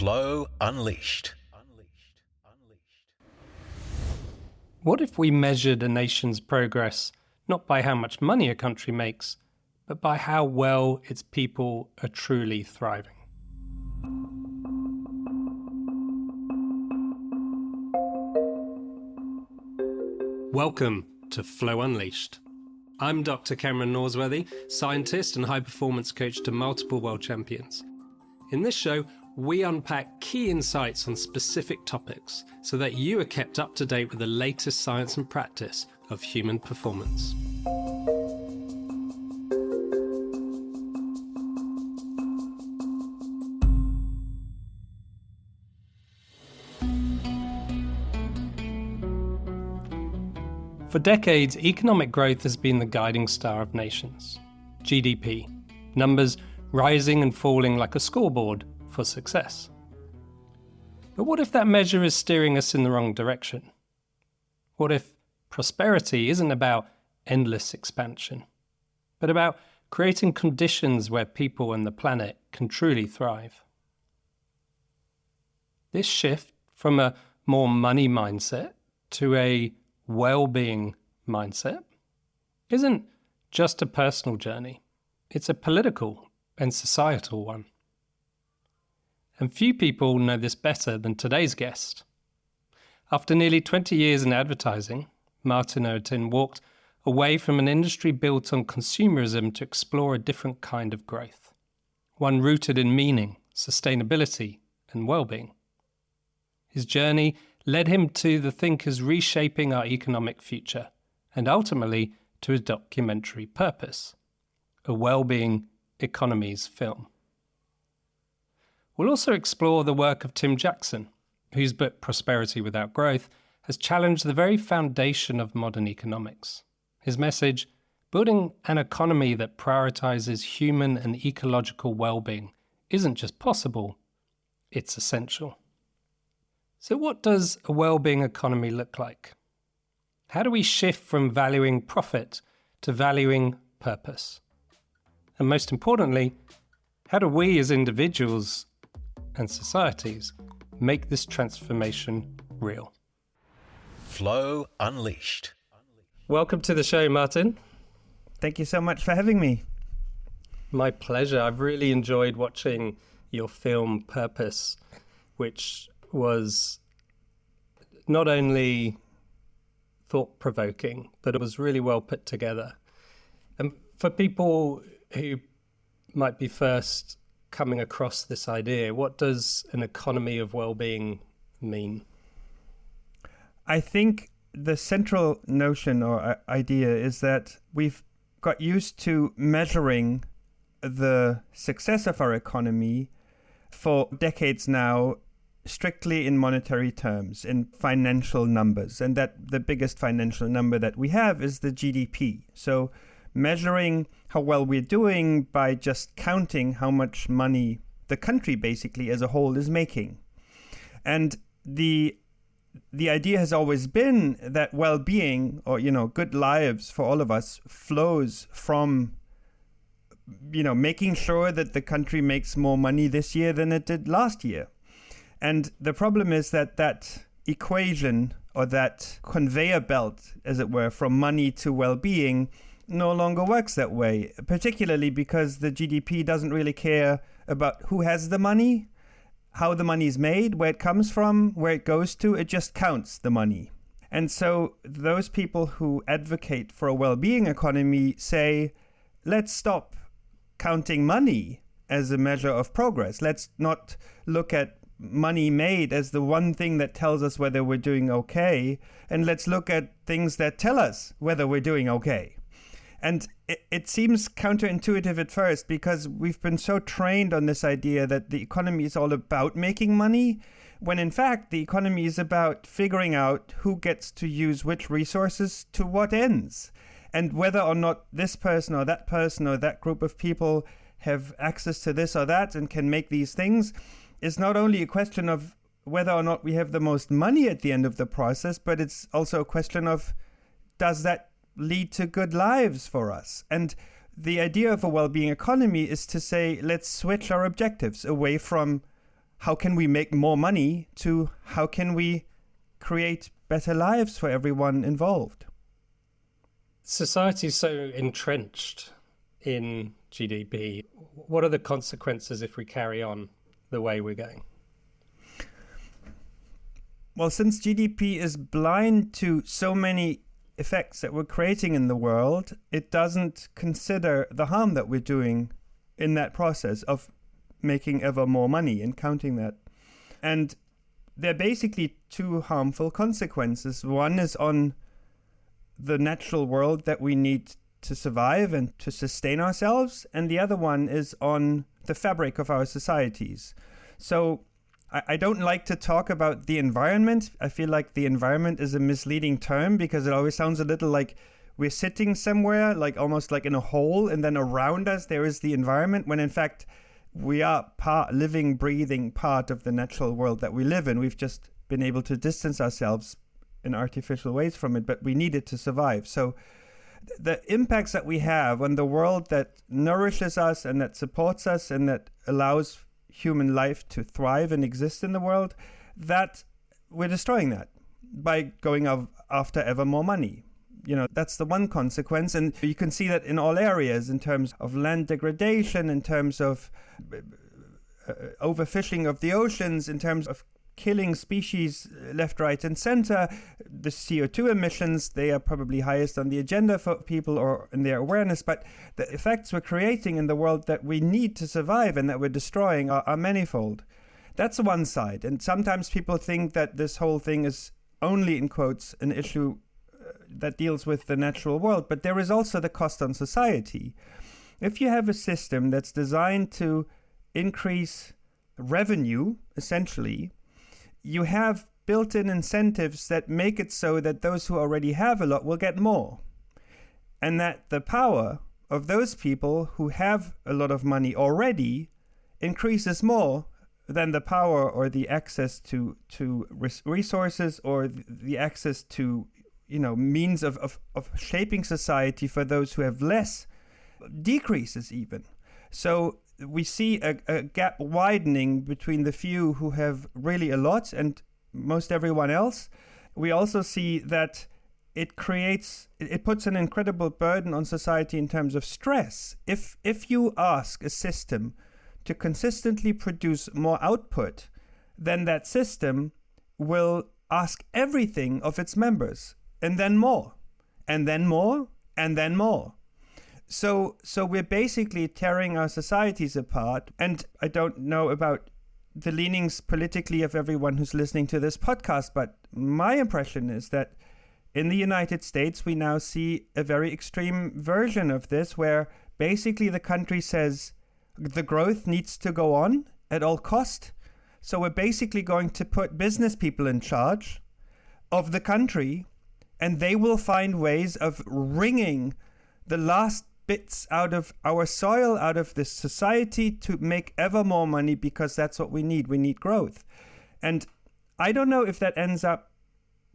Flow Unleashed. What if we measured a nation's progress not by how much money a country makes, but by how well its people are truly thriving? Welcome to Flow Unleashed. I'm Dr. Cameron Norsworthy, scientist and high-performance coach to multiple world champions. In this show, we unpack key insights on specific topics so that you are kept up to date with the latest science and practice of human performance. For decades, economic growth has been the guiding star of nations. GDP, numbers rising and falling like a scoreboard for success. But what if that measure is steering us in the wrong direction? What if prosperity isn't about endless expansion, but about creating conditions where people and the planet can truly thrive? This shift from a more money mindset to a well-being mindset isn't just a personal journey, it's a political and societal one. And few people know this better than today's guest. After nearly 20 years in advertising, Martin Oetting walked away from an industry built on consumerism to explore a different kind of growth, one rooted in meaning, sustainability, and well-being. His journey led him to the thinkers reshaping our economic future, and ultimately to his documentary purpose, a well-being economies film. We'll also explore the work of Tim Jackson, whose book Prosperity Without Growth has challenged the very foundation of modern economics. His message, building an economy that prioritizes human and ecological well-being, isn't just possible, it's essential. So what does a well-being economy look like? How do we shift from valuing profit to valuing purpose? And most importantly, how do we as individuals and societies make this transformation real? Flow Unleashed. Welcome to the show, Martin. Thank you so much for having me. My pleasure. I've really enjoyed watching your film Purpose, which was not only thought-provoking, but it was really well put together. And for people who might be first coming across this idea, what does an economy of well-being mean? I think the central notion or idea is that we've got used to measuring the success of our economy for decades now strictly in monetary terms, in financial numbers, and that the biggest financial number that we have is the GDP. So measuring how well we're doing by just counting how much money the country basically as a whole is making. And the idea has always been that well-being or, good lives for all of us flows from, making sure that the country makes more money this year than it did last year. And the problem is that equation or that conveyor belt, as it were, from money to well-being no longer works that way, particularly because the GDP doesn't really care about who has the money, how the money is made, where it comes from, where it goes to. It just counts the money. And so those people who advocate for a well-being economy say, let's stop counting money as a measure of progress. Let's not look at money made as the one thing that tells us whether we're doing okay, and let's look at things that tell us whether we're doing okay. And it seems counterintuitive at first because we've been so trained on this idea that the economy is all about making money, when in fact the economy is about figuring out who gets to use which resources to what ends, and whether or not this person or that group of people have access to this or that and can make these things is not only a question of whether or not we have the most money at the end of the process, but it's also a question of, does that lead to good lives for us? And the idea of a well-being economy is to say, let's switch our objectives away from how can we make more money to how can we create better lives for everyone involved. Society is so entrenched in GDP. What are the consequences if we carry on the way we're going? Well, since GDP is blind to so many effects that we're creating in the world, it doesn't consider the harm that we're doing in that process of making ever more money and counting that. And there are basically two harmful consequences. One is on the natural world that we need to survive and to sustain ourselves, and the other one is on the fabric of our societies. So I don't like to talk about the environment. I feel like the environment is a misleading term because it always sounds a little like we're sitting somewhere, like almost like in a hole, and then around us there is the environment, when in fact we are living, breathing part of the natural world that we live in. We've just been able to distance ourselves in artificial ways from it, but we need it to survive. So the impacts that we have on the world that nourishes us and that supports us and that allows human life to thrive and exist in the world, that we're destroying that by going after ever more money. You know, that's the one consequence. And you can see that in all areas, in terms of land degradation, in terms of overfishing of the oceans, in terms of killing species left, right, and center. The CO2 emissions, they are probably highest on the agenda for people or in their awareness, but the effects we're creating in the world that we need to survive and that we're destroying are manifold. That's one side. And sometimes people think that this whole thing is only, in quotes, an issue that deals with the natural world, but there is also the cost on society. If you have a system that's designed to increase revenue, essentially, you have built-in incentives that make it so that those who already have a lot will get more. And that the power of those people who have a lot of money already increases more than the power or the access to resources or the access to, means of shaping society for those who have less decreases even. So we see a gap widening between the few who have really a lot and most everyone else. We also see that it puts an incredible burden on society in terms of stress. If you ask a system to consistently produce more output, then that system will ask everything of its members, and then more, and then more, and then more. So we're basically tearing our societies apart. And I don't know about the leanings politically of everyone who's listening to this podcast, but my impression is that in the United States, we now see a very extreme version of this, where basically the country says the growth needs to go on at all cost. So we're basically going to put business people in charge of the country, and they will find ways of wringing the last bits out of our soil, out of this society, to make ever more money, because that's what we need. We need growth. And I don't know if that ends up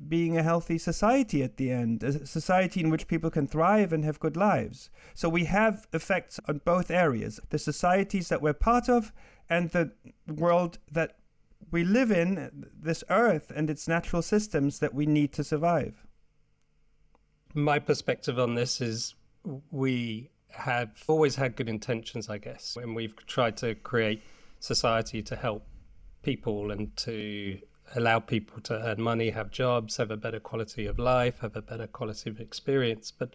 being a healthy society at the end, a society in which people can thrive and have good lives. So we have effects on both areas, the societies that we're part of and the world that we live in, this earth and its natural systems that we need to survive. My perspective on this is we have always had good intentions, I guess, when we've tried to create society to help people and to allow people to earn money, have jobs, have a better quality of life, have a better quality of experience. But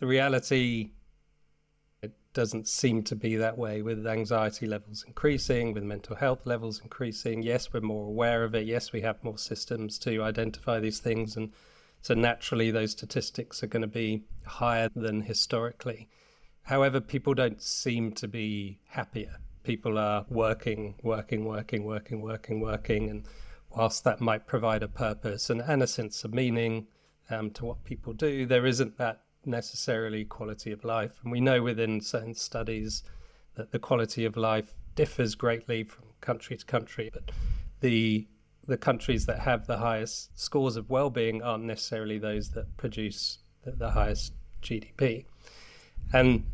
the reality, it doesn't seem to be that way, with anxiety levels increasing, with mental health levels increasing. Yes, we're more aware of it. Yes, we have more systems to identify these things. And so naturally, those statistics are going to be higher than historically. However, people don't seem to be happier. People are working. And whilst that might provide a purpose and a sense of meaning to what people do, there isn't that necessarily quality of life. And we know within certain studies that the quality of life differs greatly from country to country. But the countries that have the highest scores of well-being aren't necessarily those that produce the highest GDP. And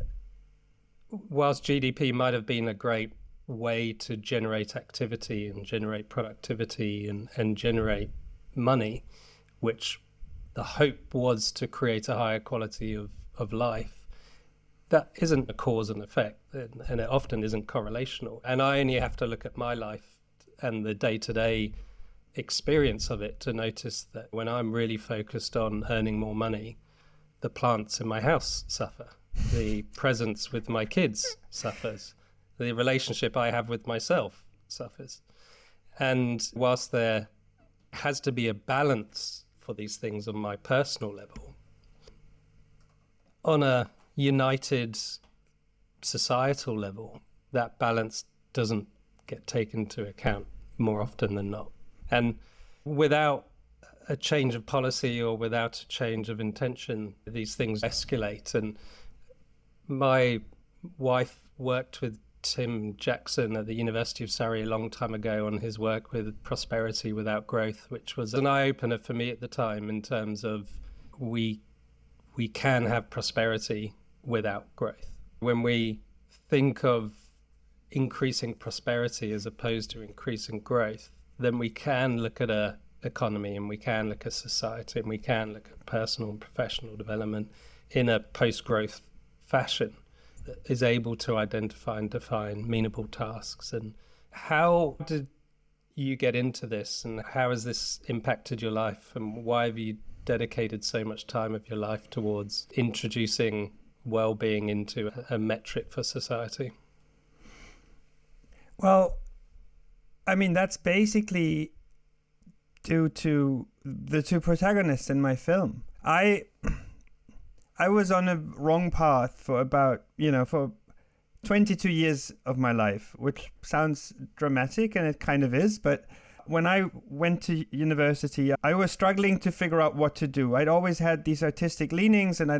whilst GDP might have been a great way to generate activity and generate productivity and generate money, which the hope was to create a higher quality of life, that isn't a cause and effect, and it often isn't correlational. And I only have to look at my life and the day-to-day experience of it to notice that when I'm really focused on earning more money, the plants in my house suffer, the presence with my kids suffers, the relationship I have with myself suffers. And whilst there has to be a balance for these things on my personal level, on a united societal level, that balance doesn't get taken into account more often than not. And without a change of policy or without a change of intention, these things escalate. And my wife worked with Tim Jackson at the University of Surrey a long time ago on his work with prosperity without growth, which was an eye-opener for me at the time in terms of we can have prosperity without growth. When we think of increasing prosperity as opposed to increasing growth, then we can look at a economy and we can look at society and we can look at personal and professional development in a post-growth fashion that is able to identify and define meaningful tasks. And how did you get into this, and how has this impacted your life, and why have you dedicated so much time of your life towards introducing well-being into a metric for society? Well, I mean, that's basically due to the two protagonists in my film. I was on a wrong path for about, for 22 years of my life, which sounds dramatic, and it kind of is, but when I went to university, I was struggling to figure out what to do. I'd always had these artistic leanings, and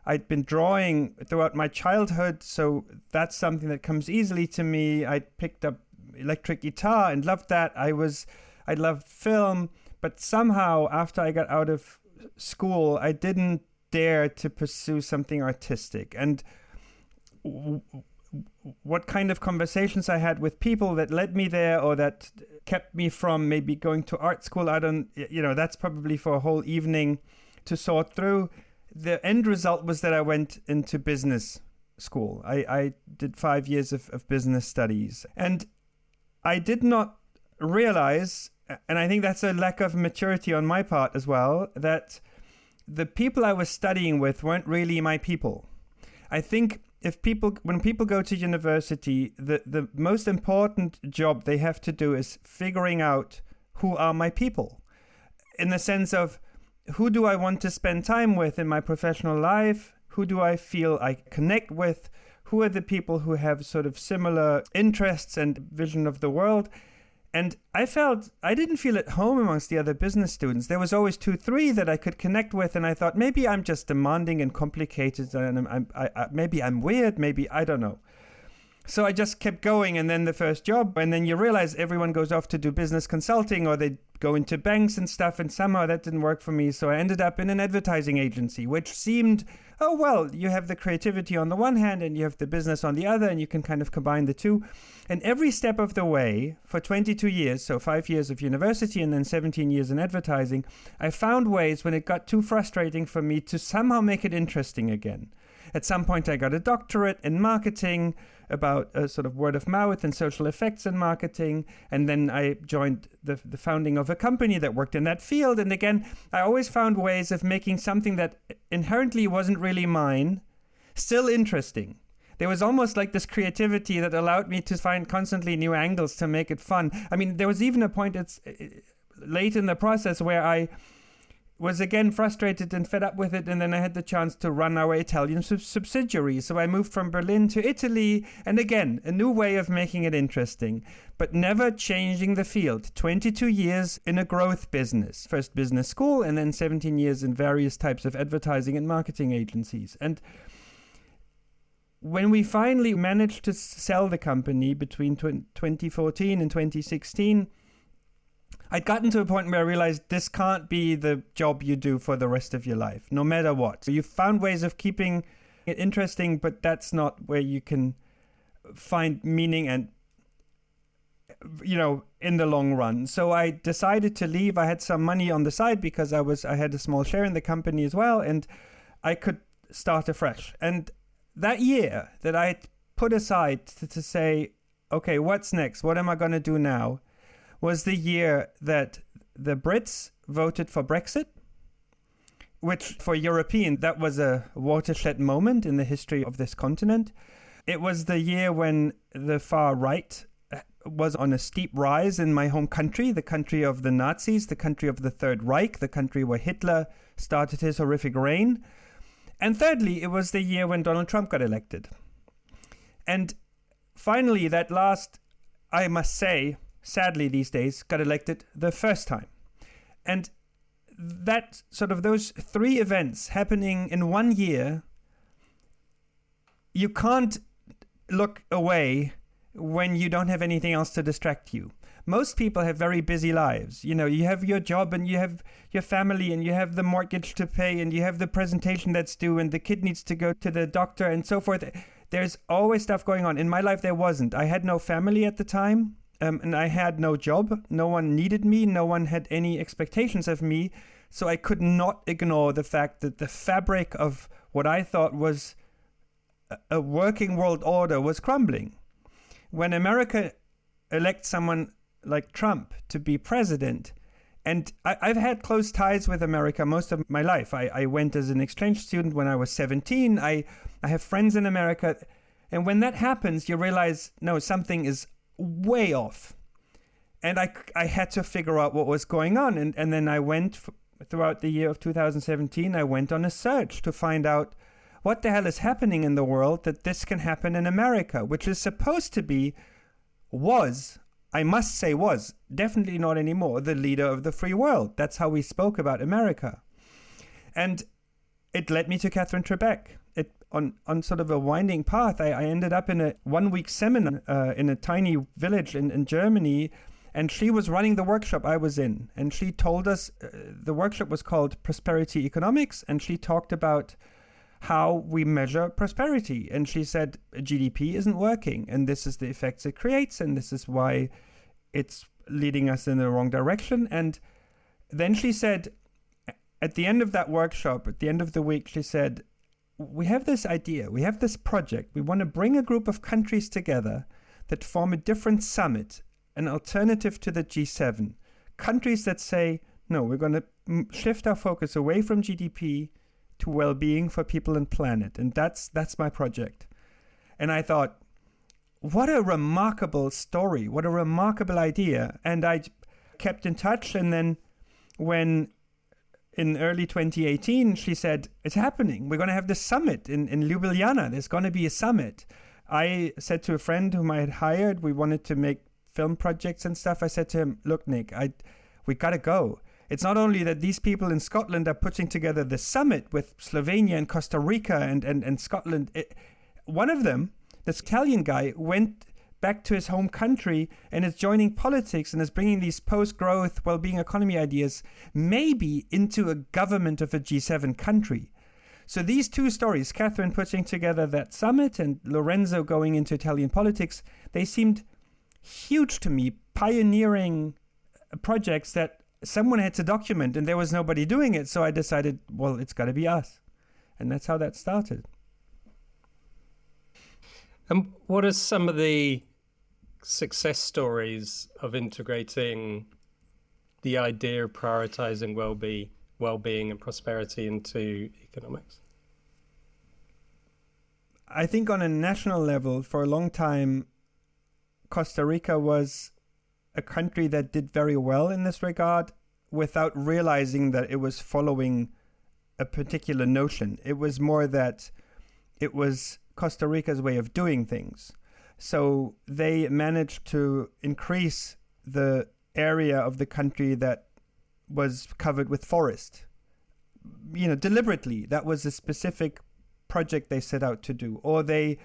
I'd been drawing throughout my childhood, so that's something that comes easily to me. I picked up electric guitar and loved that. I loved film, but somehow after I got out of school, I didn't dare to pursue something artistic. And what kind of conversations I had with people that led me there or that kept me from maybe going to art school, that's probably for a whole evening to sort through. The end result was that I went into business school. I did 5 years of business studies. And I did not realize, and I think that's a lack of maturity on my part as well, that the people I was studying with weren't really my people. I think when people go to university, the most important job they have to do is figuring out who are my people, in the sense of who do I want to spend time with in my professional life? Who do I feel I connect with? Who are the people who have sort of similar interests and vision of the world? And I didn't feel at home amongst the other business students. There was always 2-3 that I could connect with, and I thought maybe I'm just demanding and complicated, and maybe I'm weird, maybe I don't know. So I just kept going, and then the first job, and then you realize everyone goes off to do business consulting, or they go into banks and stuff, and somehow that didn't work for me. So I ended up in an advertising agency, which seemed, oh, well, you have the creativity on the one hand and you have the business on the other, and you can kind of combine the two. And every step of the way, for 22 years, so 5 years of university and then 17 years in advertising, I found ways when it got too frustrating for me to somehow make it interesting again. At some point, I got a doctorate in marketing about sort of word of mouth and social effects in marketing. And then I joined the founding of a company that worked in that field. And again, I always found ways of making something that inherently wasn't really mine still interesting. There was almost like this creativity that allowed me to find constantly new angles to make it fun. I mean, there was even a point late in the process where I was again frustrated and fed up with it, and then I had the chance to run our Italian subsidiary. So I moved from Berlin to Italy, and again, a new way of making it interesting, but never changing the field. 22 years in a growth business. First business school, and then 17 years in various types of advertising and marketing agencies. And when we finally managed to sell the company between 2014 and 2016, I'd gotten to a point where I realized this can't be the job you do for the rest of your life, no matter what. So you've found ways of keeping it interesting, but that's not where you can find meaning and, in the long run. So I decided to leave. I had some money on the side because I had a small share in the company as well, and I could start afresh. And that year that I put aside to say, okay, what's next? What am I going to do now? Was the year that the Brits voted for Brexit, which for European, that was a watershed moment in the history of this continent. It was the year when the far right was on a steep rise in my home country, the country of the Nazis, the country of the Third Reich, the country where Hitler started his horrific reign. And thirdly, it was the year when Donald Trump got elected. And finally, that last, I must say, sadly these days, got elected the first time. And that sort of those three events happening in 1 year, you can't look away when you don't have anything else to distract you. Most people have very busy lives. You have your job and you have your family and you have the mortgage to pay and you have the presentation that's due and the kid needs to go to the doctor and so forth. There's always stuff going on. In my life, there wasn't. I had no family at the time, and I had no job. No one needed me. No one had any expectations of me. So I could not ignore the fact that the fabric of what I thought was a working world order was crumbling. When America elects someone like Trump to be president, and I've had close ties with America most of my life. I went as an exchange student when I was 17. I have friends in America. And when that happens, you realize, no, something is way off. And I had to figure out what was going on. And then I went, throughout the year of 2017, I went on a search to find out what the hell is happening in the world that this can happen in America, which is supposed to be, I must say was, definitely not anymore, the leader of the free world. That's how we spoke about America. And it led me to Catherine Trebek. On sort of a winding path, I ended up in a 1-week seminar in a tiny village in Germany, and she was running the workshop I was in. And she told us, the workshop was called Prosperity Economics, and she talked about how we measure prosperity. And she said GDP isn't working, and this is the effects it creates, and this is why it's leading us in the wrong direction. And then she said, at the end of that workshop, at the end of the week, she said, we have this idea, we have this project. We want to bring a group of countries together that form a different summit, an alternative to the G7. Countries that say, no, we're going to shift our focus away from GDP to well-being for people and planet. And that's my project. And I thought, what a remarkable story, what a remarkable idea. And I kept in touch. And then when in early 2018, she said, it's happening. We're going to have this summit in Ljubljana. There's going to be a summit. I said to a friend whom I had hired, we wanted to make film projects and stuff. I said to him, look, Nick, we got to go. It's not only that these people in Scotland are putting together the summit with Slovenia and Costa Rica and Scotland. One of them, this Italian guy, went back to his home country and is joining politics and is bringing these post-growth, well-being economy ideas maybe into a government of a G7 country. So these two stories, Catherine putting together that summit and Lorenzo going into Italian politics, they seemed huge to me, pioneering projects that someone had to document, and there was nobody doing it. So I decided, well, it's got to be us. And that's how that started. And what are some of the success stories of integrating the idea of prioritizing well-being and prosperity into economics? I think on a national level, for a long time, Costa Rica was a country that did very well in this regard without realizing that it was following a particular notion. It was more that it was Costa Rica's way of doing things. So they managed to increase the area of the country that was covered with forest. Deliberately. That was a specific project they set out to do. Or they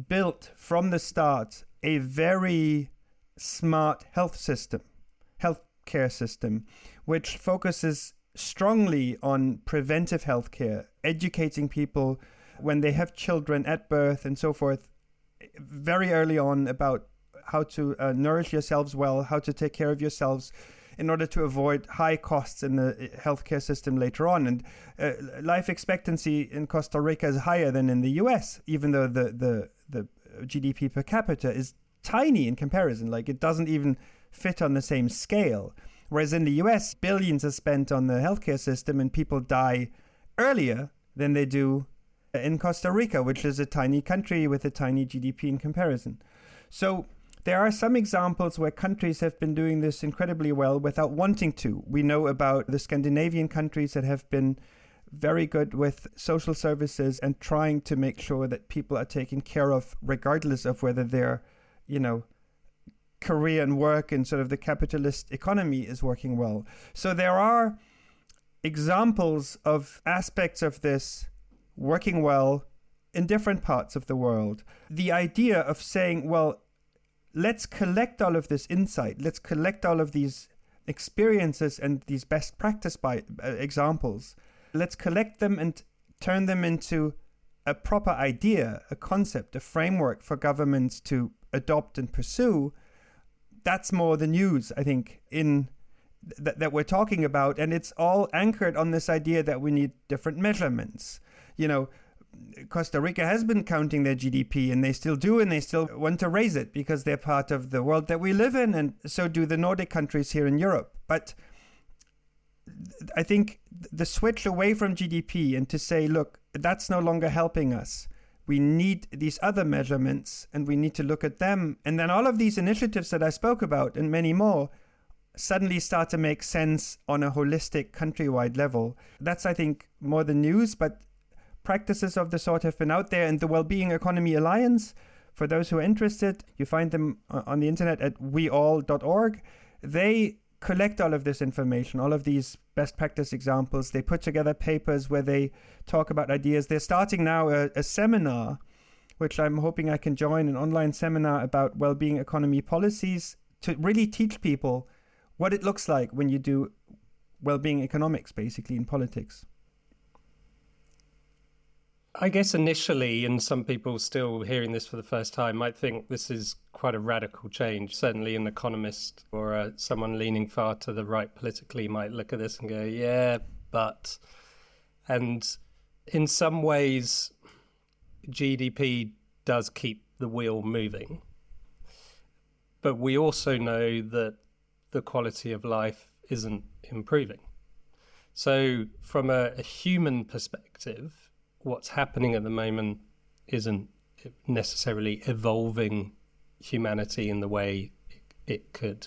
built from the start a very smart healthcare system, which focuses strongly on preventive healthcare, educating people when they have children at birth and so forth. very early on about how to nourish yourselves well, how to take care of yourselves in order to avoid high costs in the healthcare system later on. And life expectancy in Costa Rica is higher than in the US, even though the GDP per capita is tiny in comparison. Like, it doesn't even fit on the same scale. Whereas in the US, billions are spent on the healthcare system and people die earlier than they do in Costa Rica, which is a tiny country with a tiny GDP in comparison. So there are some examples where countries have been doing this incredibly well without wanting to. We know about the Scandinavian countries that have been very good with social services and trying to make sure that people are taken care of regardless of whether their, career and work in sort of the capitalist economy is working well. So there are examples of aspects of this working well in different parts of the world. The idea of saying, well, let's collect all of this insight. Let's collect all of these experiences and these best practice examples. Let's collect them and turn them into a proper idea, a concept, a framework for governments to adopt and pursue. That's more the news, I think, in that we're talking about. And it's all anchored on this idea that we need different measurements. Costa Rica has been counting their GDP, and they still do, and they still want to raise it because they're part of the world that we live in, and so do the Nordic countries here in Europe. But I think the switch away from GDP and to say, look, that's no longer helping us. We need these other measurements, and we need to look at them. And then all of these initiatives that I spoke about, and many more, suddenly start to make sense on a holistic countrywide level. That's, I think, more the news, but practices of the sort have been out there. And the Wellbeing Economy Alliance, for those who are interested, you find them on the internet at weall.org. They collect all of this information, all of these best practice examples. They put together papers where they talk about ideas. They're starting now a seminar, which I'm hoping I can join, an online seminar about well-being economy policies, to really teach people what it looks like when you do well-being economics, basically, in politics. I guess initially, and some people still hearing this for the first time might think this is quite a radical change. Certainly an economist or someone leaning far to the right politically might look at this and go, yeah, but... And in some ways, GDP does keep the wheel moving. But we also know that the quality of life isn't improving. So from a human perspective, what's happening at the moment isn't necessarily evolving humanity in the way it could.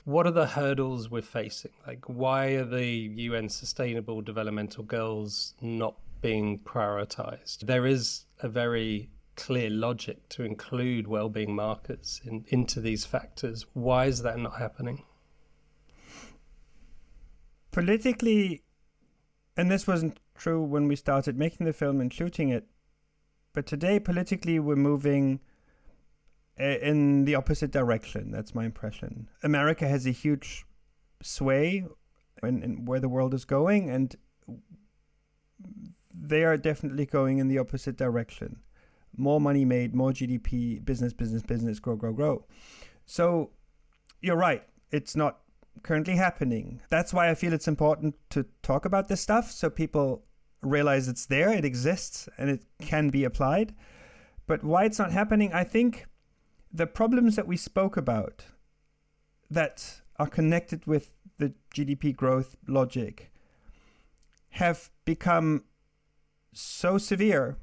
What are the hurdles we're facing? Like, why are the UN Sustainable Developmental Goals not being prioritized? There is a very clear logic to include well-being markers into these factors. Why is that not happening? Politically, and this wasn't true when we started making the film and shooting it, but today politically we're moving in the opposite direction. That's my impression. America has a huge sway in where the world is going, and they are definitely going in the opposite direction. More money made, more GDP, business, grow. So you're right, it's not currently happening. That's why I feel it's important to talk about this stuff so people realize it's there, it exists, and it can be applied. But why it's not happening, I think the problems that we spoke about that are connected with the GDP growth logic have become so severe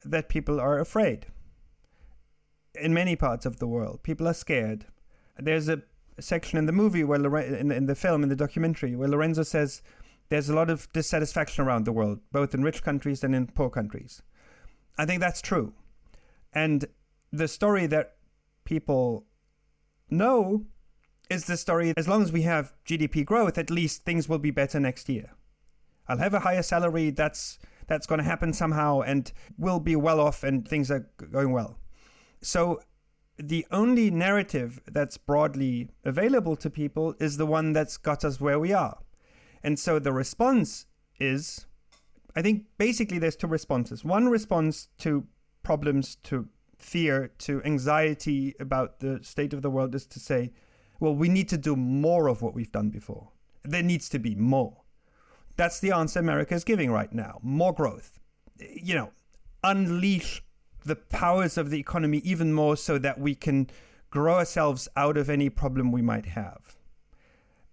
that people are afraid. In many parts of the world, people are scared. There's a section in the movie where in the film, in the documentary, where Lorenzo says there's a lot of dissatisfaction around the world, both in rich countries and in poor countries. I think that's true. And the story that people know is the story, as long as we have GDP growth, at least things will be better next year. I'll have a higher salary, that's going to happen somehow, and we'll be well off and things are going well. So the only narrative that's broadly available to people is the one that's got us where we are. And so the response is, I think basically there's two responses. One response to problems to fear to anxiety about the state of the world is to say, well, we need to do more of what we've done before. There needs to be more. That's the answer America is giving right now. More growth. Unleash the powers of the economy even more so that we can grow ourselves out of any problem we might have.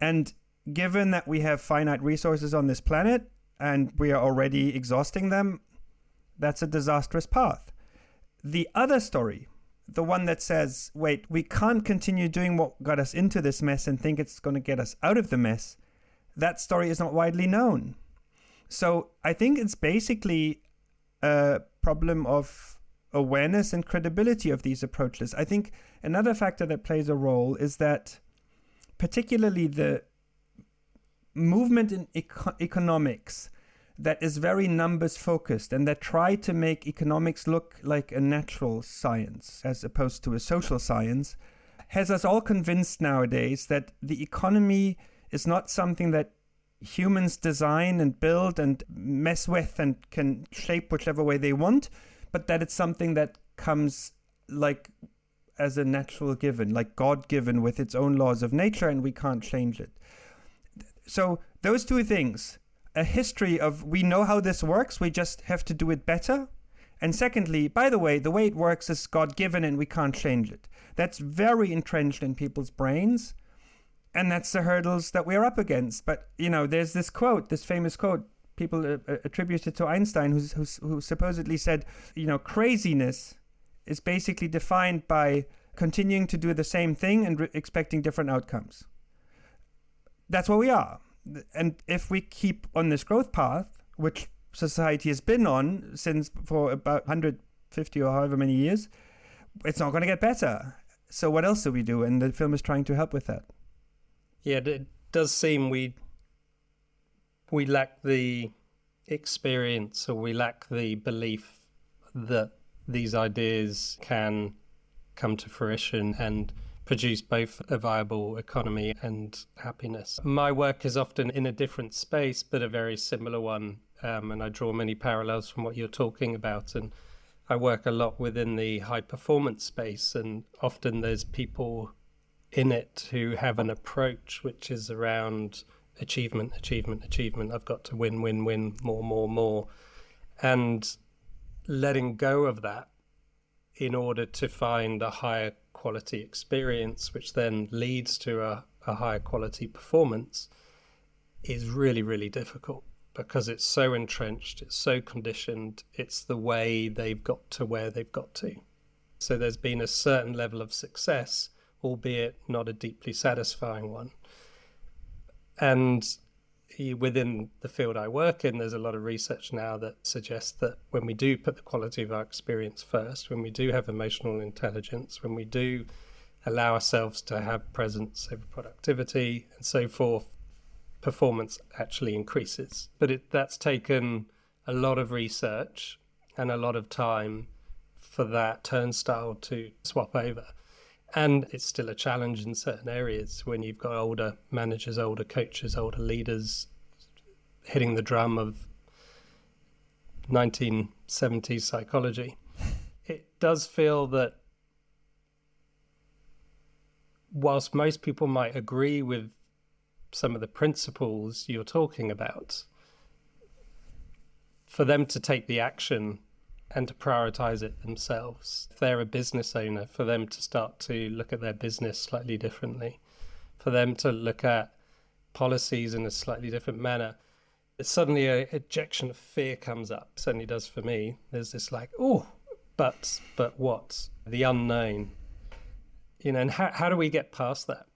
And given that we have finite resources on this planet and we are already exhausting them, that's a disastrous path. The other story, the one that says, wait, we can't continue doing what got us into this mess and think it's going to get us out of the mess, that story is not widely known. So I think it's basically a problem of awareness and credibility of these approaches. I think another factor that plays a role is that particularly the movement in economics that is very numbers focused and that try to make economics look like a natural science as opposed to a social science has us all convinced nowadays that the economy is not something that humans design and build and mess with and can shape whichever way they want, but that it's something that comes like as a natural given, like God-given with its own laws of nature, and we can't change it. So those two things, a history of we know how this works, we just have to do it better. And secondly, by the way it works is God-given and we can't change it. That's very entrenched in people's brains. And that's the hurdles that we're up against. But, there's this quote, this famous quote, people attributed to Einstein, who supposedly said, craziness is basically defined by continuing to do the same thing and expecting different outcomes. That's what we are. And if we keep on this growth path, which society has been on since for about 150 or however many years, it's not going to get better. So what else do we do? And the film is trying to help with that. Yeah, it does seem we lack the experience, or we lack the belief that these ideas can come to fruition and produce both a viable economy and happiness. My work is often in a different space, but a very similar one, and I draw many parallels from what you're talking about. And I work a lot within the high performance space, and often there's people in it who have an approach which is around achievement. I've got to win, more. And letting go of that in order to find a higher quality experience, which then leads to a higher quality performance, is really, really difficult because it's so entrenched, it's so conditioned, it's the way they've got to where they've got to. So there's been a certain level of success, albeit not a deeply satisfying one. And within the field I work in, there's a lot of research now that suggests that when we do put the quality of our experience first, when we do have emotional intelligence, when we do allow ourselves to have presence over productivity and so forth, performance actually increases. But that's taken a lot of research and a lot of time for that turnstile to swap over. And it's still a challenge in certain areas when you've got older managers, older coaches, older leaders hitting the drum of 1970s psychology. It does feel that whilst most people might agree with some of the principles you're talking about, for them to take the action and to prioritize it themselves. If they're a business owner, for them to start to look at their business slightly differently, for them to look at policies in a slightly different manner, suddenly an ejection of fear comes up. Certainly does for me. There's this but what? The unknown. And how do we get past that?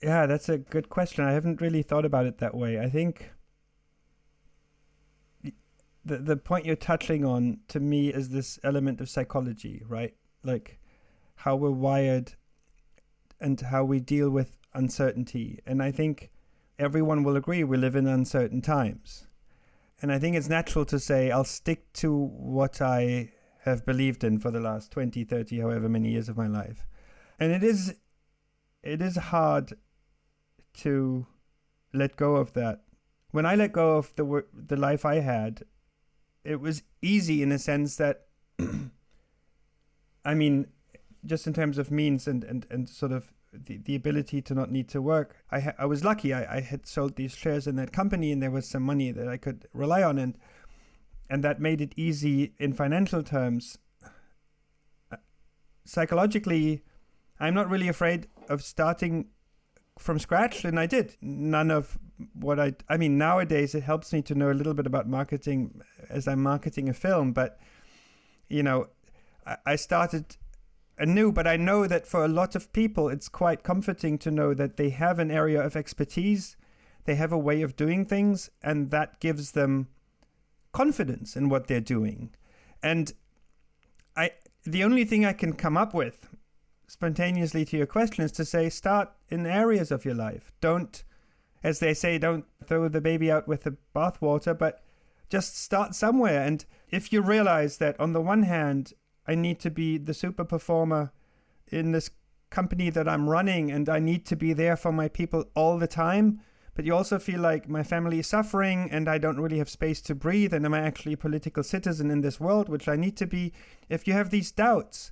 Yeah, that's a good question. I haven't really thought about it that way. I think the point you're touching on to me is this element of psychology, right? Like how we're wired and how we deal with uncertainty. And I think everyone will agree we live in uncertain times. And I think it's natural to say I'll stick to what I have believed in for the last 20, 30, however many years of my life. And it is hard to let go of that when I let go of the life I had, it was easy in a sense that, I mean, just in terms of means and sort of the ability to not need to work. I was lucky. I had sold these shares in that company, and there was some money that I could rely on, and that made it easy in financial terms. Psychologically, I'm not really afraid of starting from scratch, and I did. None of what I mean, nowadays it helps me to know a little bit about marketing as I'm marketing a film, but, you know, I started anew, but I know that for a lot of people, it's quite comforting to know that they have an area of expertise, they have a way of doing things, and that gives them confidence in what they're doing. And the only thing I can come up with spontaneously to your question is to say, start in areas of your life. Don't, as they say, don't throw the baby out with the bathwater, but just start somewhere. And if you realize that on the one hand, I need to be the super performer in this company that I'm running, and I need to be there for my people all the time, but you also feel like my family is suffering and I don't really have space to breathe, and am I actually a political citizen in this world, which I need to be? If you have these doubts,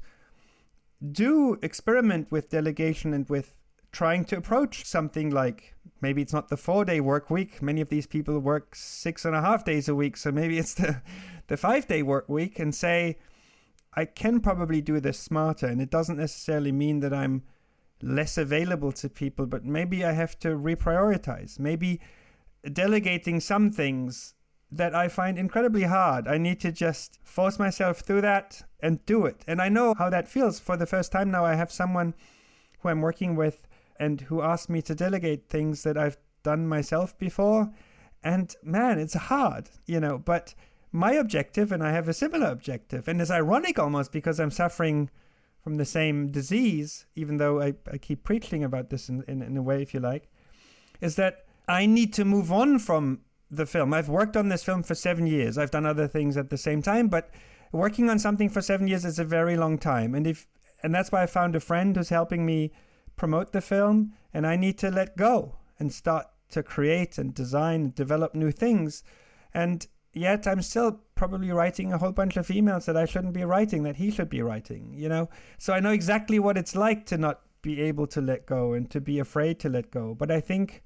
do experiment with delegation and with trying to approach something like, maybe it's not the 4-day work week. Many of these people work 6.5 days a week. So maybe it's the 5-day work week, and say, I can probably do this smarter. And it doesn't necessarily mean that I'm less available to people, but maybe I have to reprioritize. Maybe delegating some things that I find incredibly hard, I need to just force myself through that and do it. And I know how that feels. For the first time now, I have someone who I'm working with and who asked me to delegate things that I've done myself before. And man, it's hard, you know, but my objective, and I have a similar objective, and it's ironic almost because I'm suffering from the same disease, even though I keep preaching about this in a way, if you like, is that I need to move on from the film. I've worked on this film for 7 years. I've done other things at the same time, but working on something for 7 years is a very long time. And that's why I found a friend who's helping me promote the film, and I need to let go and start to create and design and develop new things. And yet I'm still probably writing a whole bunch of emails that I shouldn't be writing, that he should be writing, you know? So I know exactly what it's like to not be able to let go and to be afraid to let go. But I think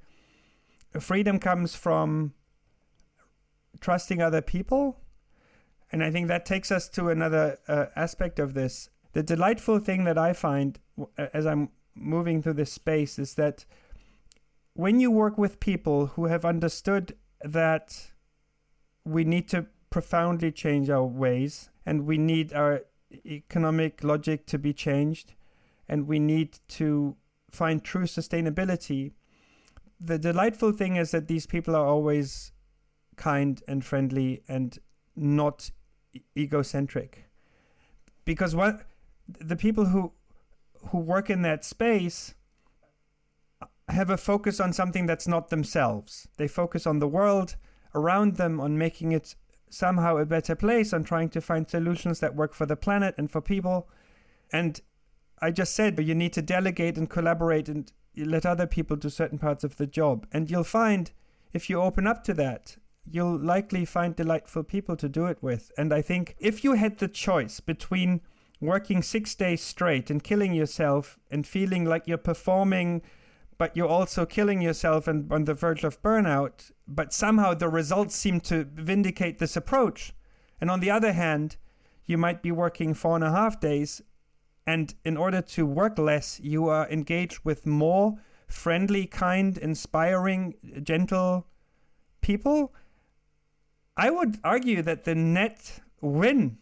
freedom comes from trusting other people. And I think that takes us to another aspect of this. The delightful thing that I find as I'm moving through this space is that when you work with people who have understood that we need to profoundly change our ways, and we need our economic logic to be changed, and we need to find true sustainability, the delightful thing is that these people are always kind and friendly and not egocentric. Because the people who work in that space have a focus on something that's not themselves. They focus on the world around them, on making it somehow a better place, on trying to find solutions that work for the planet and for people. And I just said, you need to delegate and collaborate and let other people do certain parts of the job. And you'll find, if you open up to that, you'll likely find delightful people to do it with. And I think if you had the choice between working 6 days straight and killing yourself and feeling like you're performing, but you're also killing yourself and on the verge of burnout, but somehow the results seem to vindicate this approach. And on the other hand, you might be working 4.5 days, and in order to work less, you are engaged with more friendly, kind, inspiring, gentle people. I would argue that the net win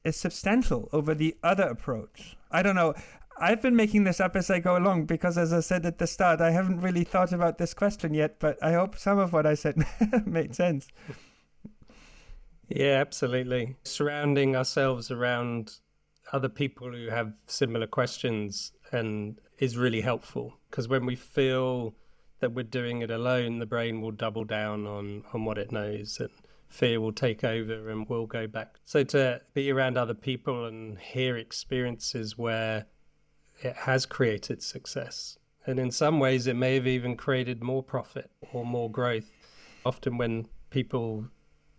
is substantial over the other approach. I don't know. I've been making this up as I go along because, as I said at the start, I haven't really thought about this question yet, but I hope some of what I said made sense. Yeah, absolutely. Surrounding ourselves around other people who have similar questions and is really helpful, because when we feel that we're doing it alone, the brain will double down on what it knows, and fear will take over and we'll go back. So to be around other people and hear experiences where it has created success, and in some ways it may have even created more profit or more growth, Often when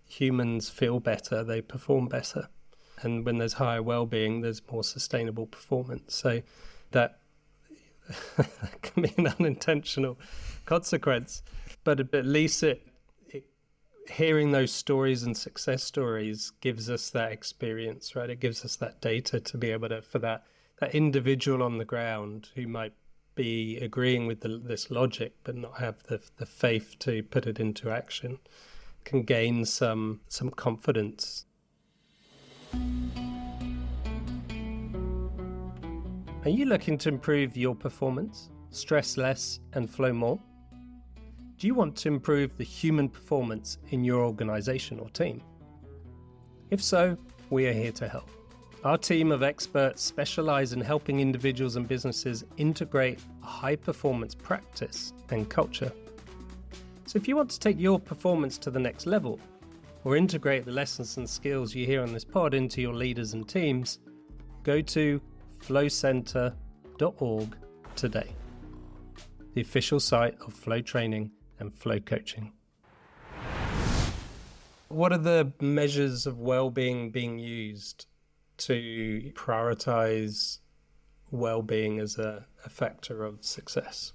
humans feel better, they perform better. And when there's higher well-being, there's more sustainable performance. So that can be an unintentional consequence. But at least hearing those stories and success stories gives us that experience, right? It gives us that data to be able to, for that individual on the ground who might be agreeing with this logic but not have the faith to put it into action, can gain some confidence. Are you looking to improve your performance, stress less and flow more? Do you want to improve the human performance in your organization or team? If so, we are here to help. Our team of experts specialize in helping individuals and businesses integrate a high-performance practice and culture. So if you want to take your performance to the next level, or integrate the lessons and skills you hear on this pod into your leaders and teams, go to flowcenter.org today, the official site of Flow Training and Flow Coaching. What are the measures of well-being being used to prioritize well-being as a factor of success?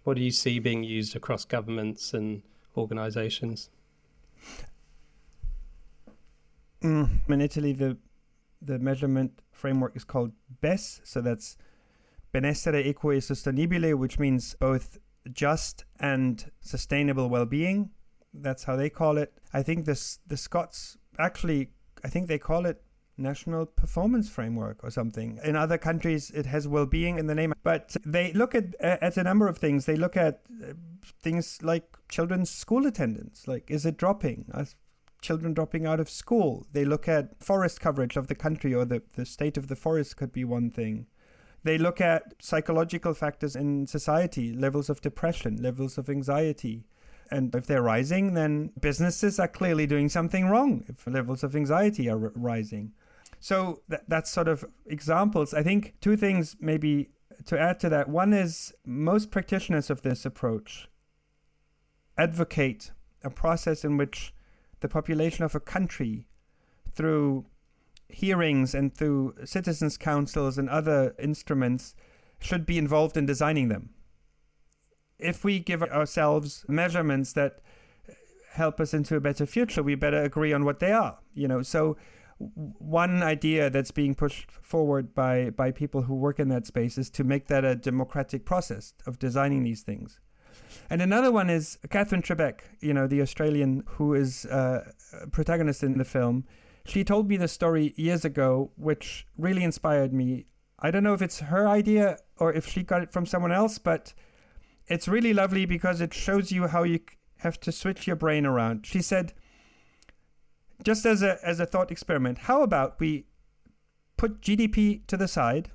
What do you see being used across governments and organizations? In Italy, the measurement framework is called BES, so that's benessere equo e sostenibile, which means both just and sustainable well-being. That's how they call it. I think the Scots actually, I think they call it National Performance Framework or something. In other countries, it has well-being in the name. But they look at a number of things. They look at things like children's school attendance. Like, is it dropping? Are children dropping out of school? They look at forest coverage of the country, or the state of the forest could be one thing. They look at psychological factors in society, levels of depression, levels of anxiety. And if they're rising, then businesses are clearly doing something wrong if levels of anxiety are rising. So that's sort of examples. I think two things maybe to add to that. One is most practitioners of this approach advocate a process in which the population of a country, through hearings and through citizens' councils and other instruments, should be involved in designing them. If we give ourselves measurements that help us into a better future, we better agree on what they are. So one idea that's being pushed forward by people who work in that space is to make that a democratic process of designing these things. And another one is Catherine Trebeck, the Australian who is a protagonist in the film. She told me the story years ago, which really inspired me. I don't know if it's her idea or if she got it from someone else, but it's really lovely because it shows you how you have to switch your brain around. She said, just as a thought experiment, how about we put GDP to the side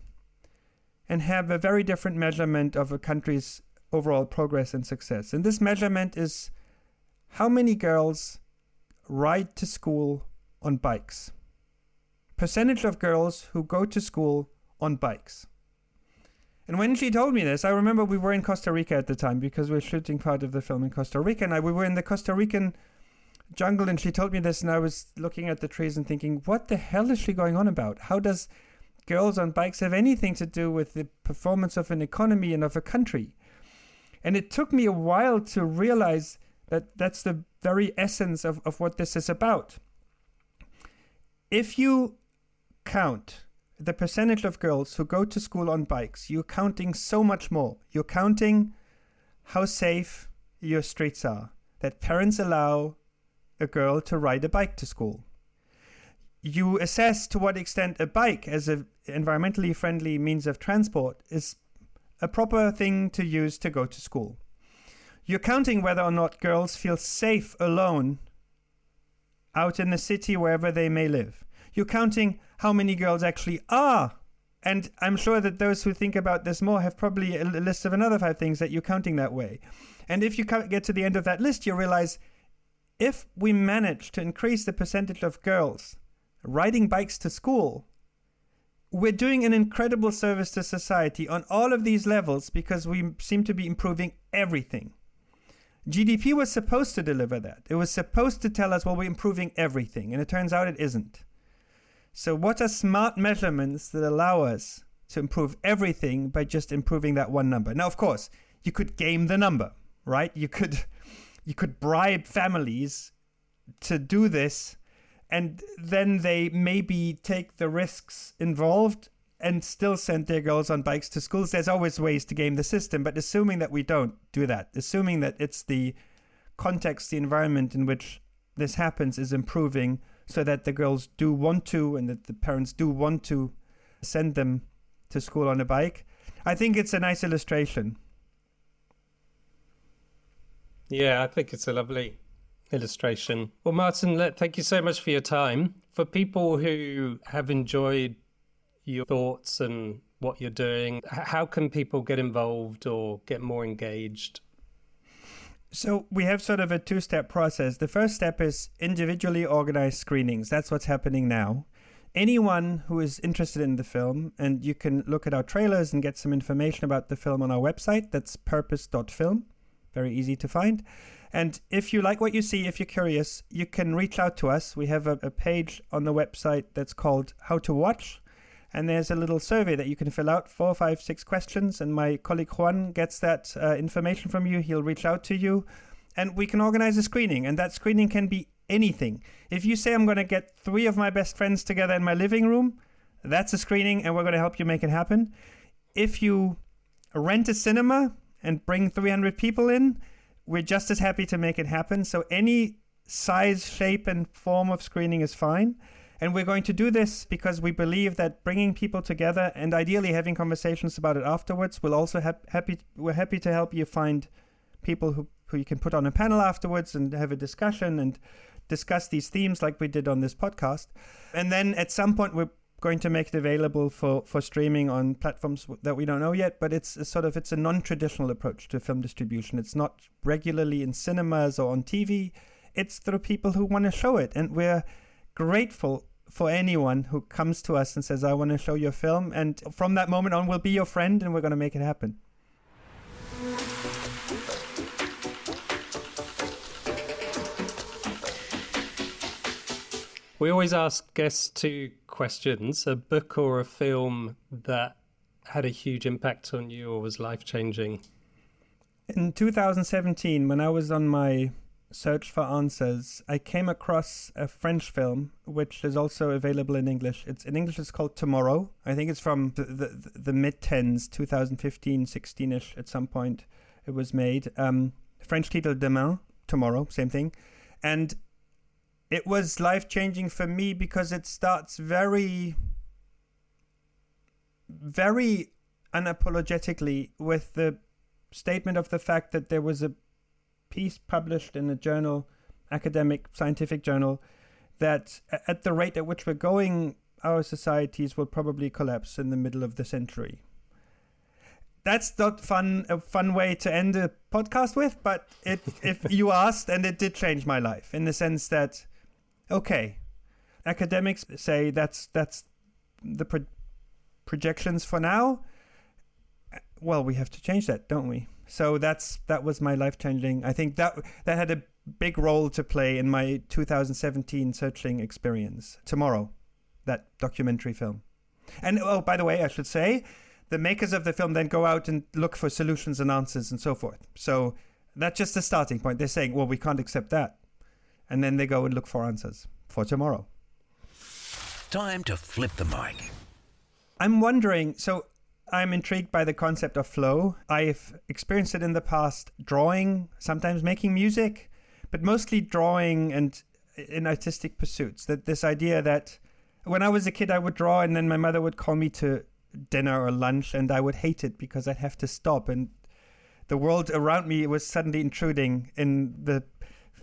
and have a very different measurement of a country's overall progress and success. And this measurement is how many girls ride to school on bikes. Percentage of girls who go to school on bikes. And when she told me this, I remember we were in Costa Rica at the time because we were shooting part of the film in Costa Rica, and we were in the Costa Rican jungle, and she told me this, and I was looking at the trees and thinking, what the hell is she going on about? How does girls on bikes have anything to do with the performance of an economy and of a country? And it took me a while to realize that that's the very essence of what this is about. If you count the percentage of girls who go to school on bikes, you're counting so much more. You're counting how safe your streets are, that parents allow a girl to ride a bike to school. You assess to what extent a bike as an environmentally friendly means of transport is a proper thing to use to go to school. You're counting whether or not girls feel safe alone out in the city wherever they may live. You're counting how many girls actually are. And I'm sure that those who think about this more have probably a list of another 5 things that you're counting that way. And if you get to the end of that list, you realize if we manage to increase the percentage of girls riding bikes to school, we're doing an incredible service to society on all of these levels because we seem to be improving everything. GDP was supposed to deliver that. It was supposed to tell us, well, we're improving everything. And it turns out it isn't. So what are smart measurements that allow us to improve everything by just improving that one number? Now, of course, you could game the number, right? You could bribe families to do this, and then they maybe take the risks involved and still send their girls on bikes to schools. There's always ways to game the system, but assuming that we don't do that, assuming that it's the context, the environment in which this happens is improving so that the girls do want to and that the parents do want to send them to school on a bike, I think it's a nice illustration. Yeah, I think it's a lovely illustration. Well, Martin, thank you so much for your time. For people who have enjoyed your thoughts and what you're doing, how can people get involved or get more engaged? So we have sort of a two-step process. The first step is individually organized screenings. That's what's happening now. Anyone who is interested in the film, and you can look at our trailers and get some information about the film on our website. That's purpose.film. Very easy to find. And if you like what you see, if you're curious, you can reach out to us. We have a page on the website that's called How to Watch. And there's a little survey that you can fill out, 4, 5, 6 questions. And my colleague Juan gets that information from you. He'll reach out to you. And we can organize a screening. And that screening can be anything. If you say, I'm going to get 3 of my best friends together in my living room, that's a screening, and we're going to help you make it happen. If you rent a cinema and bring 300 people in, we're just as happy to make it happen. So any size, shape, and form of screening is fine. And we're going to do this because we believe that bringing people together and ideally having conversations about it afterwards will also we're happy to help you find people who you can put on a panel afterwards and have a discussion and discuss these themes like we did on this podcast. And then at some point we're going to make it available for streaming on platforms that we don't know yet, but it's a non-traditional approach to film distribution. It's not regularly in cinemas or on TV. It's through people who want to show it. And we're grateful for anyone who comes to us and says, I want to show your film. And from that moment on, we'll be your friend and we're going to make it happen. We always ask guests 2 questions, a book or a film that had a huge impact on you or was life-changing. In 2017, when I was on my search for answers, I came across a French film, which is also available in English. In English, it's called Tomorrow. I think it's from the mid-10s, 2015, 16-ish at some point it was made. French title, Demain, Tomorrow, same thing. And it was life-changing for me because it starts very, very unapologetically with the statement of the fact that there was a piece published in a journal, academic, scientific journal, that at the rate at which we're going, our societies will probably collapse in the middle of the century. That's not a fun way to end a podcast with, but if you asked, and it did change my life in the sense that, okay, academics say that's the projections for now. Well, we have to change that, don't we? So that was my life-changing. I think that had a big role to play in my 2017 searching experience. Tomorrow, that documentary film. And by the way, I should say, the makers of the film then go out and look for solutions and answers and so forth. So that's just the starting point. They're saying, well, we can't accept that. And then they go and look for answers for tomorrow. Time to flip the mic. I'm wondering, so I'm intrigued by the concept of flow. I've experienced it in the past drawing, sometimes making music, but mostly drawing and in artistic pursuits. That this idea that when I was a kid, I would draw and then my mother would call me to dinner or lunch and I would hate it because I'd have to stop and the world around me was suddenly intruding in the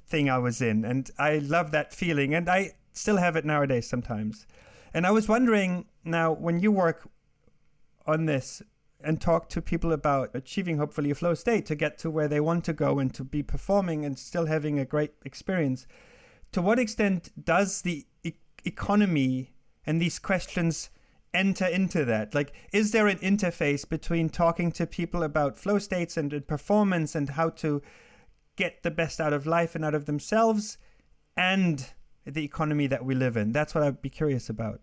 thing I was in. And I love that feeling and I still have it nowadays sometimes. And I was wondering now, when you work on this and talk to people about achieving hopefully a flow state to get to where they want to go and to be performing and still having a great experience, to what extent does the economy and these questions enter into that? Like, is there an interface between talking to people about flow states and performance and how to get the best out of life and out of themselves and the economy that we live in? That's what I'd be curious about.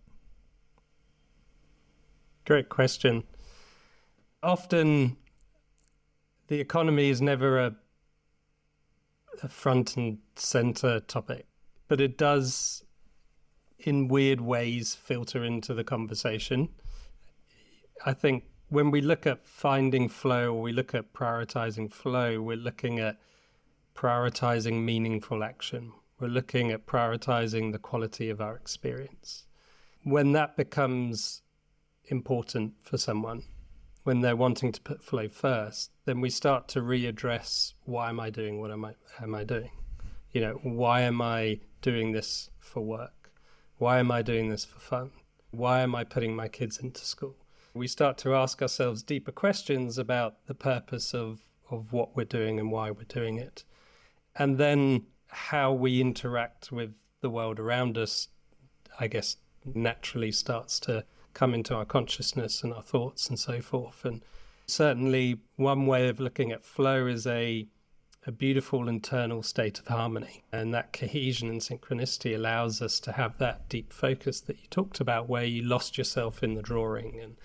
Great question. Often the economy is never a front and center topic, but it does in weird ways filter into the conversation. I think when we look at finding flow, or we look at prioritizing flow, we're looking at prioritizing meaningful action. We're looking at prioritizing the quality of our experience. When that becomes important for someone, when they're wanting to put flow first, then we start to readdress, why am I doing what am I doing? Why am I doing this for work? Why am I doing this for fun? Why am I putting my kids into school? We start to ask ourselves deeper questions about the purpose of what we're doing and why we're doing it. And then how we interact with the world around us, I guess, naturally starts to come into our consciousness and our thoughts and so forth. And certainly one way of looking at flow is a beautiful internal state of harmony. And that cohesion and synchronicity allows us to have that deep focus that you talked about, where you lost yourself in the drawing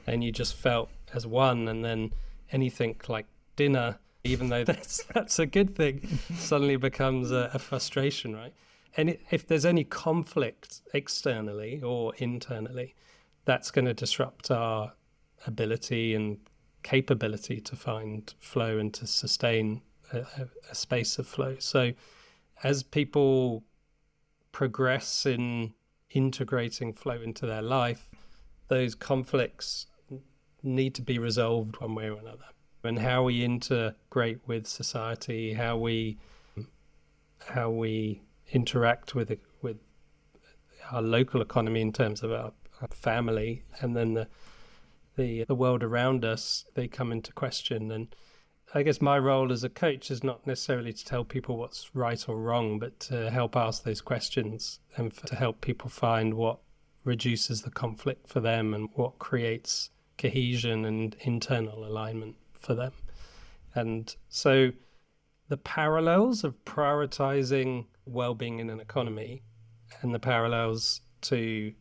and you just felt as one. And then anything like dinner, even though that's a good thing, suddenly becomes a frustration, right? And if there's any conflict externally or internally, that's going to disrupt our ability and capability to find flow and to sustain a space of flow. So as people progress in integrating flow into their life, those conflicts need to be resolved one way or another. And how we integrate with society, how we interact with our local economy in terms of our family, and then the world around us, they come into question. And I guess my role as a coach is not necessarily to tell people what's right or wrong, but to help ask those questions and to help people find what reduces the conflict for them and what creates cohesion and internal alignment for them. And so the parallels of prioritizing well-being in an economy and the parallels to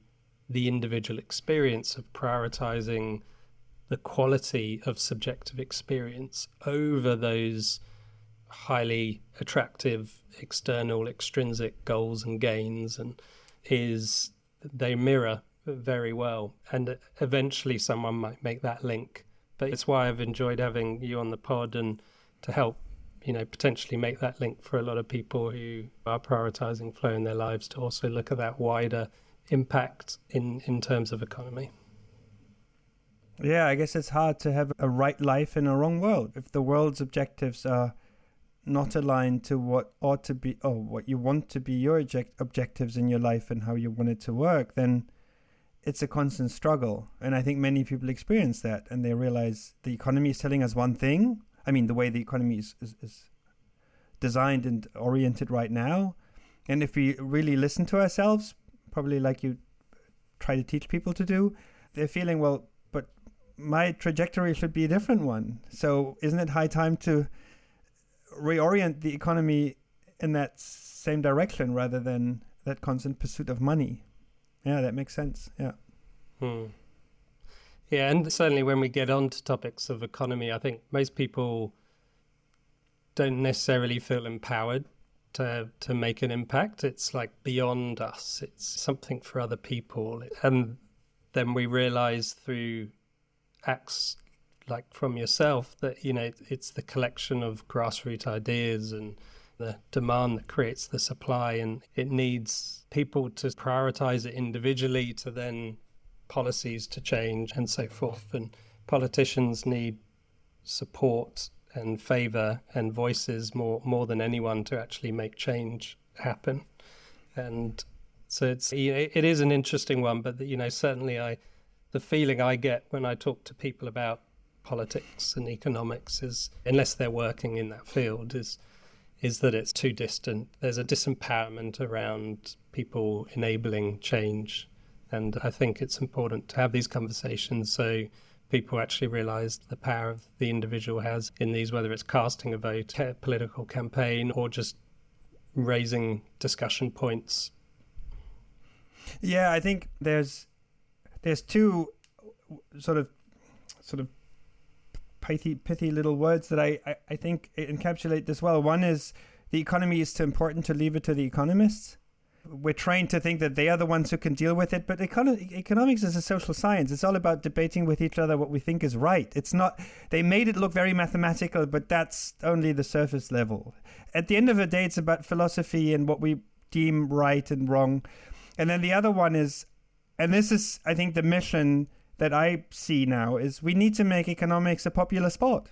the individual experience of prioritizing the quality of subjective experience over those highly attractive external extrinsic goals and gains, and they mirror very well. And eventually someone might make that link. But it's why I've enjoyed having you on the pod, and to help potentially make that link for a lot of people who are prioritizing flow in their lives, to also look at that wider impact in terms of economy. Yeah, I guess it's hard to have a right life in a wrong world. If the world's objectives are not aligned to what ought to be, or what you want to be your objectives in your life and how you want it to work, then it's a constant struggle. And I think many people experience that, and they realize the economy is telling us one thing. I mean, the way the economy is designed and oriented right now. And if we really listen to ourselves, probably like you try to teach people to do, they're feeling, well, but my trajectory should be a different one. So isn't it high time to reorient the economy in that same direction rather than that constant pursuit of money? Yeah, that makes sense. Yeah. Yeah, and certainly when we get on to topics of economy, I think most people don't necessarily feel empowered to make an impact. It's like beyond us. It's something for other people. And then we realize through acts like from yourself that, it's the collection of grassroots ideas and the demand that creates the supply, and it needs people to prioritize it individually to then policies to change and so forth. And politicians need support and favor and voices more than anyone to actually make change happen. And so it is an interesting one, but certainly the feeling I get when I talk to people about politics and economics is, unless they're working in that field, is that it's too distant. There's a disempowerment around people enabling change. And I think it's important to have these conversations so people actually realize the power the individual has in these, whether it's casting a vote, a political campaign, or just raising discussion points. Yeah, I think there's two sort of pithy little words that I think encapsulate this well. One is the economy is too important to leave it to the economists. We're trained to think that they are the ones who can deal with it, but economics is a social science. It's all about debating with each other what we think is right. It's not, they made it look very mathematical, but that's only the surface level. At the end of the day, it's about philosophy and what we deem right and wrong. And then the other one is, and this is, I think, the mission that I see now, is we need to make economics a popular sport.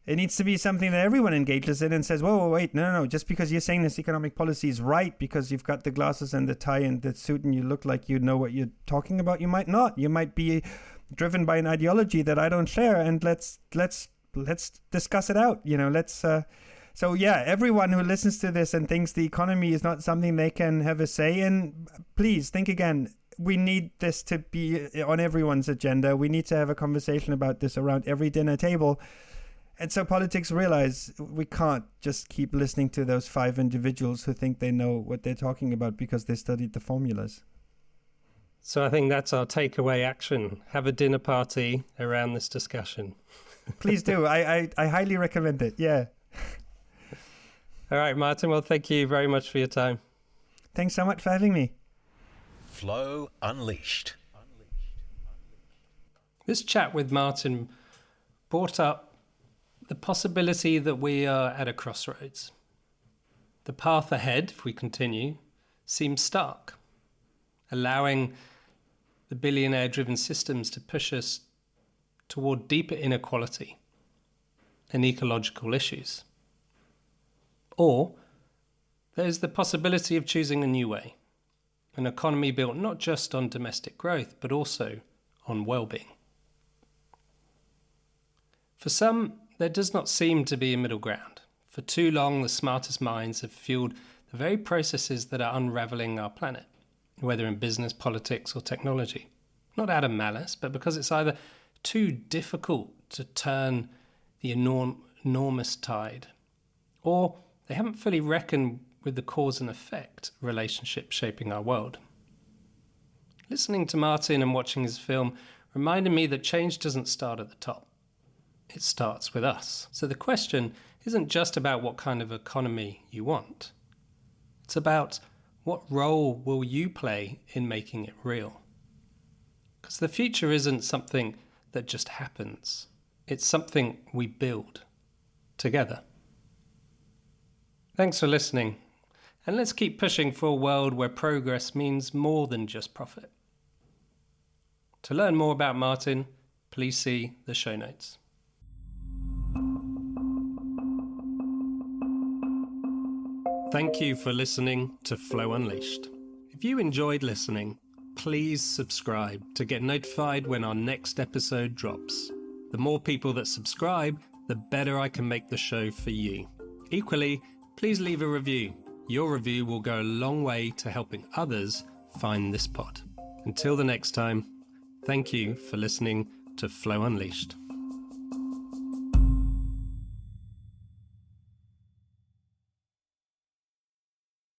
It needs to be something that everyone engages in and says, whoa, wait, no, just because you're saying this economic policy is right because you've got the glasses and the tie and the suit and you look like you know what you're talking about, you might not. You might be driven by an ideology that I don't share, and let's discuss it out. So yeah, everyone who listens to this and thinks the economy is not something they can have a say in, please think again. We need this to be on everyone's agenda. We need to have a conversation about this around every dinner table. And so politics realize we can't just keep listening to those 5 individuals who think they know what they're talking about because they studied the formulas. So I think that's our takeaway action. Have a dinner party around this discussion. Please do. I highly recommend it. Yeah. All right, Martin. Well, thank you very much for your time. Thanks so much for having me. Flow Unleashed. This chat with Martin brought up the possibility that we are at a crossroads. The path ahead, if we continue, seems stark, allowing the billionaire-driven systems to push us toward deeper inequality and ecological issues. Or there's the possibility of choosing a new way, an economy built not just on domestic growth, but also on well-being. For some, there does not seem to be a middle ground. For too long, the smartest minds have fueled the very processes that are unravelling our planet, whether in business, politics, or technology. Not out of malice, but because it's either too difficult to turn the enormous tide, or they haven't fully reckoned with the cause and effect relationship shaping our world. Listening to Martin and watching his film reminded me that change doesn't start at the top. It starts with us. So the question isn't just about what kind of economy you want. It's about what role will you play in making it real. Because the future isn't something that just happens. It's something we build together. Thanks for listening. And let's keep pushing for a world where progress means more than just profit. To learn more about Martin, please see the show notes. Thank you for listening to Flow Unleashed. If you enjoyed listening, please subscribe to get notified when our next episode drops. The more people that subscribe, the better I can make the show for you. Equally, please leave a review. Your review will go a long way to helping others find this pod. Until the next time, thank you for listening to Flow Unleashed.